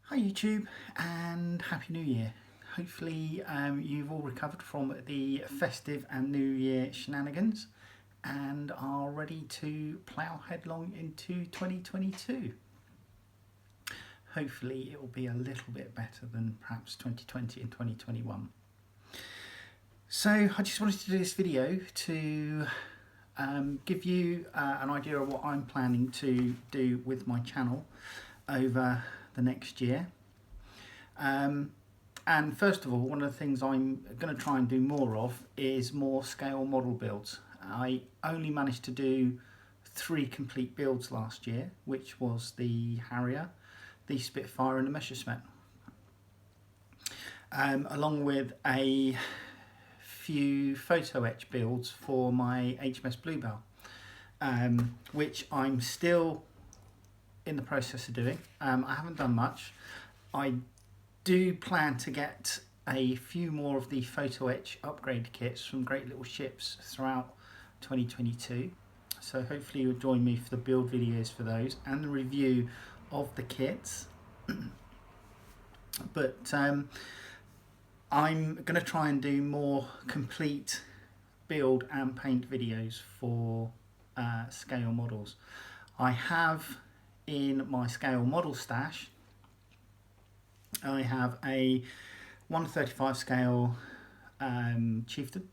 Hi YouTube and Happy New Year. Hopefully you've all recovered from the festive and New Year shenanigans and are ready to plough headlong into 2022. Hopefully it will be a little bit better than perhaps 2020 and 2021. So I just wanted to do this video to give you an idea of what I'm planning to do with my channel over the next year. And first of all, one of the things I'm going to try and do more of is more scale model builds. I only managed to do 3 complete builds last year, which was the Harrier, the Spitfire and the Messerschmitt, along with a few photo etch builds for my HMS Bluebell, which I'm still in the process of doing. I haven't done much. I do plan to get a few more of the photo etch upgrade kits from Great Little Ships throughout 2022, so hopefully you'll join me for the build videos for those and the review of the kits. But I'm going to try and do more complete build and paint videos for scale models. I have in my scale model stash, I have a 1/35 scale Chieftain,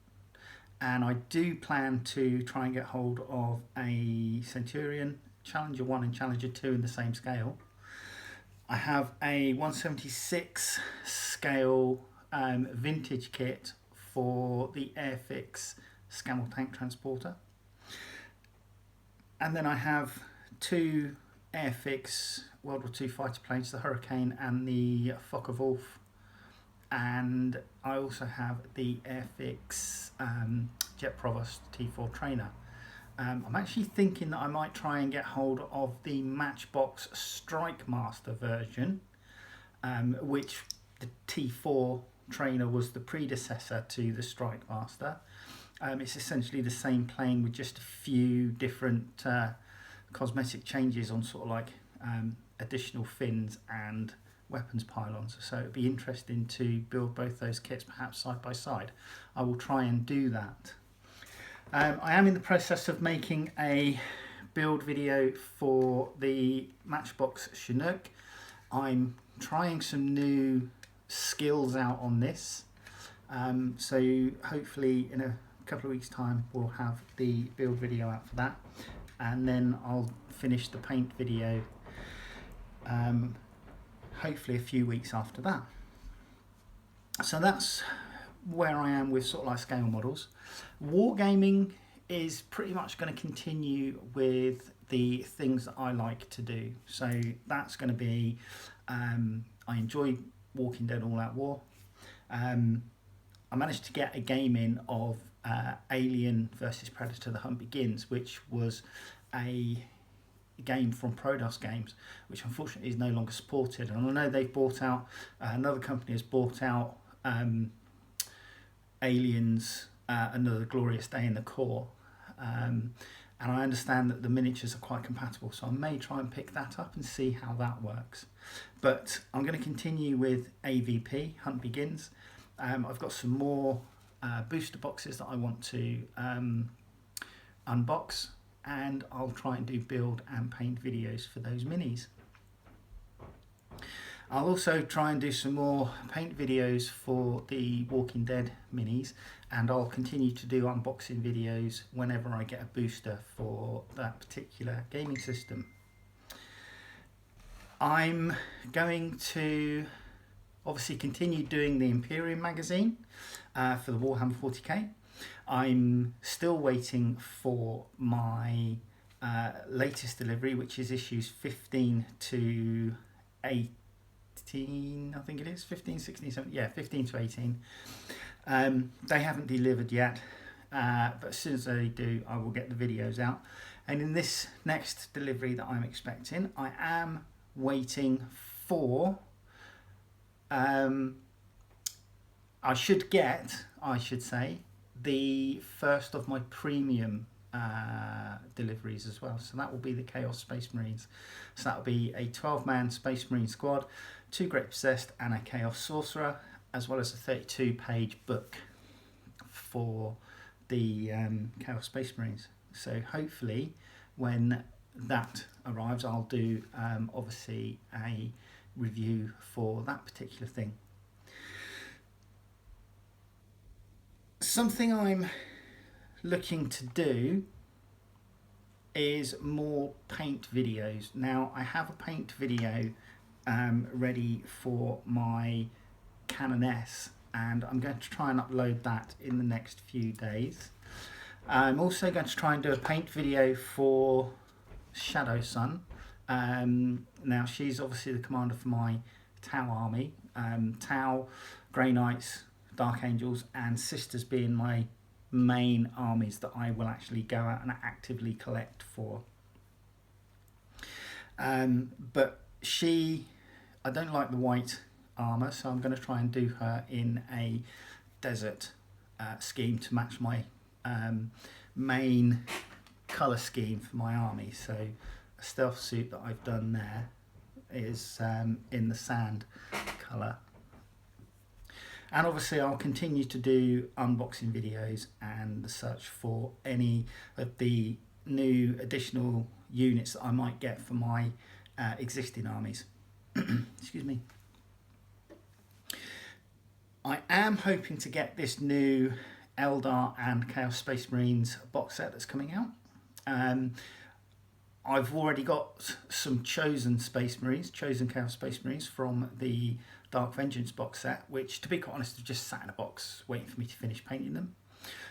and I do plan to try and get hold of a Centurion, Challenger 1 and Challenger 2 in the same scale. I have a 1/76 scale vintage kit for the Airfix Scamel tank transporter, and then I have 2 Airfix World War II fighter planes, the Hurricane and the Focke-Wulf, and I also have the Airfix Jet Provost T4 trainer. I'm actually thinking that I might try and get hold of the Matchbox Strike Master version, which the T4 trainer was the predecessor to the Strike Master. It's essentially the same plane with just a few different cosmetic changes on sort of like additional fins and weapons pylons, so it'd be interesting to build both those kits perhaps side by side. I will try and do that. I am in the process of making a build video for the Matchbox Chinook. I'm trying some new skills out on this, so hopefully in a couple of weeks time we'll have the build video out for that, and then I'll finish the paint video hopefully a few weeks after that. So that's where I am with sort of like scale models. Wargaming is pretty much going to continue with the things that I like to do. So that's going to be, I enjoy Walking Dead All Out War. I managed to get a game in of Alien versus Predator: The Hunt Begins, which was a game from Prodos Games, which unfortunately is no longer supported, and I know they've bought out, another company has bought out Aliens Another Glorious Day in the core, and I understand that the miniatures are quite compatible, so I may try and pick that up and see how that works. But I'm going to continue with AVP Hunt Begins. I've got some more booster boxes that I want to unbox, and I'll try and do build and paint videos for those minis. I'll also try and do some more paint videos for the Walking Dead minis, and I'll continue to do unboxing videos whenever I get a booster for that particular gaming system. I'm going to obviously continue doing the Imperium magazine for the Warhammer 40k. I'm still waiting for my latest delivery, which is issues 15 to 18, I think it is, 15, 16, 17, yeah, 15 to 18. They haven't delivered yet, but as soon as they do, I will get the videos out. And in this next delivery that I'm expecting, I am waiting for, I should say, the first of my premium deliveries as well. So that will be the Chaos Space Marines. So that will be a 12-man Space Marine squad, 2 Great Possessed and a Chaos Sorcerer, as well as a 32-page book for the Chaos Space Marines. So hopefully when that arrives, I'll do obviously a review for that particular thing. Something I'm looking to do is more paint videos. Now I have a paint video ready for my Canon S, and I'm going to try and upload that in the next few days. I'm also going to try and do a paint video for Shadow Sun. Now she's obviously the commander for my Tau army. Tau, Grey Knights, Dark Angels and Sisters being my main armies that I will actually go out and actively collect for. But I don't like the white armour, so I'm going to try and do her in a desert scheme to match my main colour scheme for my army. So a stealth suit that I've done there is in the sand colour. And obviously I'll continue to do unboxing videos and such for any of the new additional units that I might get for my existing armies. Excuse me. I am hoping to get this new Eldar and Chaos Space Marines box set that's coming out. I've already got some chosen Chaos Space Marines from the Dark Vengeance box set, which to be quite honest have just sat in a box waiting for me to finish painting them.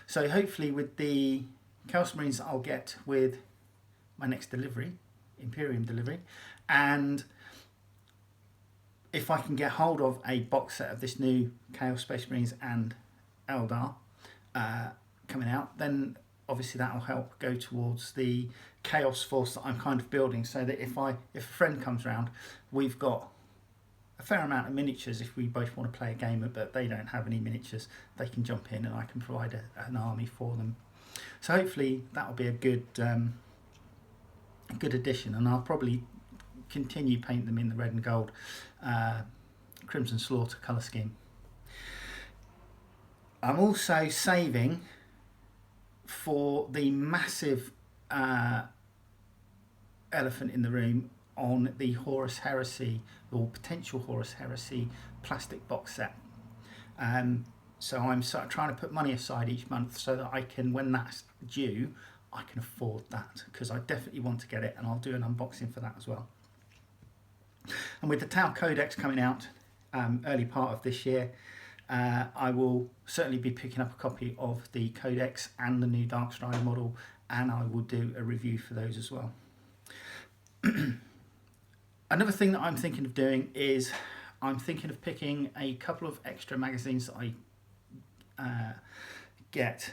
So hopefully with the Chaos Marines I'll get with my next delivery, Imperium delivery, and if I can get hold of a box set of this new Chaos Space Marines and Eldar coming out, then obviously that will help go towards the Chaos Force that I'm kind of building, so that if a friend comes around, we've got a fair amount of miniatures if we both want to play a game, but they don't have any miniatures. They can jump in and I can provide an army for them. So hopefully that will be a good addition, and I'll probably continue paint them in the red and gold Crimson Slaughter colour scheme. I'm also saving for the massive elephant in the room on the Horus Heresy, or potential Horus Heresy plastic box set. So I'm sort of trying to put money aside each month so that I can, when that's due, I can afford that, because I definitely want to get it, and I'll do an unboxing for that as well. And with the Tau Codex coming out early part of this year, I will certainly be picking up a copy of the Codex and the new Dark Strider model, and I will do a review for those as well. Another thing that I'm thinking of doing is I'm thinking of picking a couple of extra magazines that I get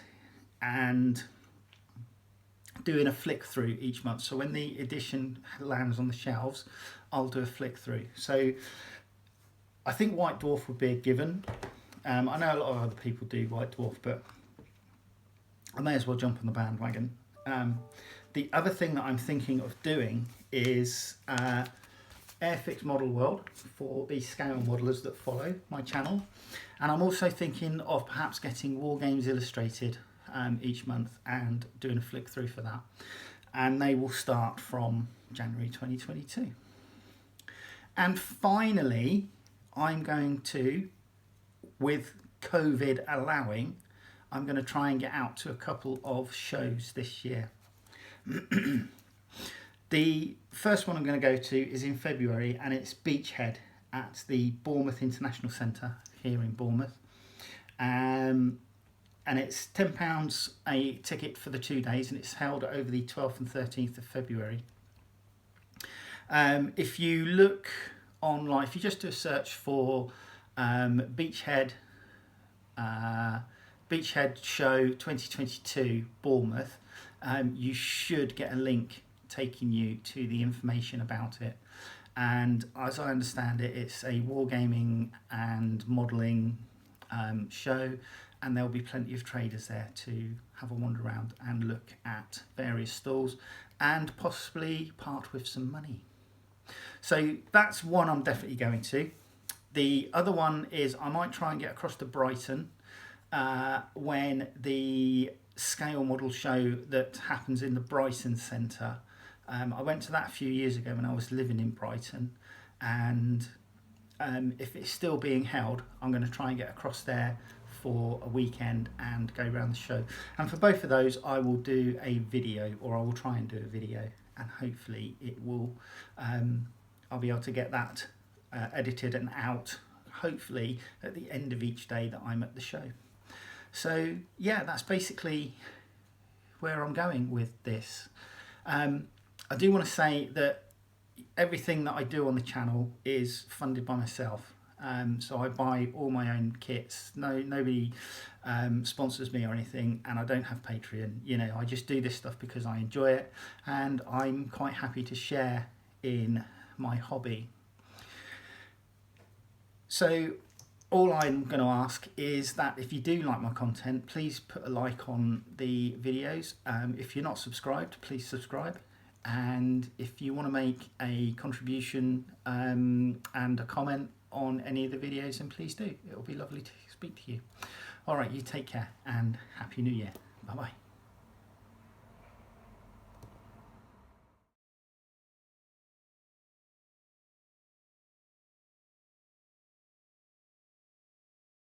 and doing a flick through each month. So when the edition lands on the shelves, I'll do a flick through. So I think White Dwarf would be a given. I know a lot of other people do White Dwarf, but I may as well jump on the bandwagon. The other thing that I'm thinking of doing is Airfix Model World for the scale modelers that follow my channel, and I'm also thinking of perhaps getting War Games Illustrated each month and doing a flick through for that, and they will start from January 2022. And finally, I'm going to, with COVID allowing, I'm going to try and get out to a couple of shows this year. The first one I'm going to go to is in February, and it's Beachhead at the Bournemouth International Centre here in Bournemouth. And it's £10 a ticket for the 2 days, and it's held over the 12th and 13th of February. If you look online, if you just do a search for Beachhead Show 2022 Bournemouth, you should get a link taking you to the information about it. And as I understand it, it's a wargaming and modelling show, and there'll be plenty of traders there to have a wander around and look at various stalls and possibly part with some money. So that's one I'm definitely going to. The other one is I might try and get across to Brighton when the scale model show that happens in the Brighton Centre. I went to that a few years ago when I was living in Brighton, and if it's still being held, I'm going to try and get across there for a weekend and go around the show. And for both of those, I will do a video, or I will try and do a video, and hopefully it will. I'll be able to get that edited and out, hopefully at the end of each day that I'm at the show. So yeah, that's basically where I'm going with this. I do want to say that everything that I do on the channel is funded by myself. So I buy all my own kits. Nobody sponsors me or anything, and I don't have Patreon. You know, I just do this stuff because I enjoy it, and I'm quite happy to share in my hobby. So all I'm going to ask is that if you do like my content, please put a like on the videos. If you're not subscribed, please subscribe. And if you want to make a contribution and a comment on any of the videos, then please do. It'll be lovely to speak to you. All right, you take care and Happy New Year. Bye-bye.